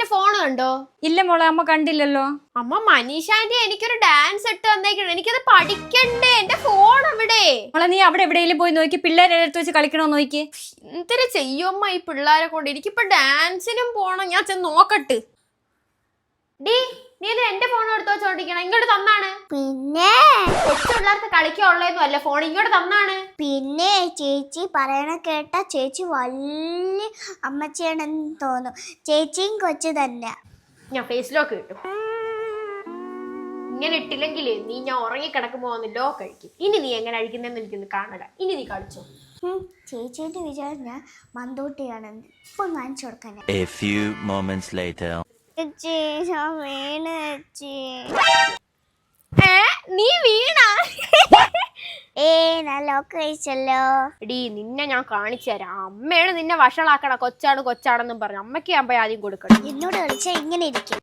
എന്റെ ഫോൺ കണ്ടോ? ഇല്ല മോളെ, അമ്മ കണ്ടില്ലല്ലോ. അമ്മ മനീഷാന്റെ എനിക്കൊരു ഡാൻസ് ഇട്ട് വന്നേക്കണം, എനിക്കത് പഠിക്കണ്ടേ. എന്റെ ഫോൺ എവിടെ? മോളെ നീ അവിടെ എവിടെയെങ്കിലും പോയി നോക്കി, പിള്ളേരെ അടുത്ത് വെച്ച് കളിക്കണോ നോക്കി. എന്തിനു ചെയ്യുമ്മ ഈ പിള്ളേരെ കൊണ്ട്? എനിക്കിപ്പോ ഡാൻസിനും പോണം, ഞാൻ ചെന്ന് നോക്കട്ട്. ഡീ, നീ എന്റെ ഫോൺ എടുത്ത് വെച്ചോണ്ടിരിക്കണം, ഇങ്ങോട്ട് തന്നാണ്. പിന്നെ കൊച്ചു പിള്ളേർക്ക് കളിക്കാനുള്ളതൊന്നും അല്ല ഫോൺ, ഇങ്ങോട്ട് തന്നാണ്. പിന്നെ ചേച്ചി പറയണ കേട്ടാ ചേച്ചി വലിയ അമ്മച്ചിയാണെന്ന് തോന്നും. ചേച്ചിയും കൊച്ചു തന്നെ. ഞാൻ ഫേസിലോക്ക് കിട്ടും. ഇങ്ങനെ ഇട്ടില്ലെങ്കിലേ നീ ഞാൻ ഉറങ്ങി കിടക്കുമ്പോ വന്ന് ലോ കഴിക്കും. ഇനി നീ എങ്ങനെ അഴിക്കുന്നെന്ന് എനിക്കൊന്ന് കാണല. ഇനി നീ കളിച്ചോ. ചേച്ചിയുടെ വിചാരം ഞാൻ മന്ദൂട്ടിയാണെന്ന്. ഇപ്പൊ കാണിച്ചു കൊടുക്കാൻ. A few moments later. ചേച്ചി ഞാൻ വീണ ചേച്ചി. നീ വീണാ? ഞാൻ ലോക്ക് കഴിച്ചല്ലോ. എടീ, നിന്നെ ഞാൻ കാണിച്ചു തരാം. അമ്മയാണ് നിന്നെ വഷളാക്കണ. കൊച്ചാണ് കൊച്ചാണെന്നും പറഞ്ഞു അമ്മയ്ക്ക് ഞാൻ പോയി ആദ്യം കൊടുക്കണം. എന്നോട് കളിച്ചാ ഇങ്ങനെ ഇരിക്കും.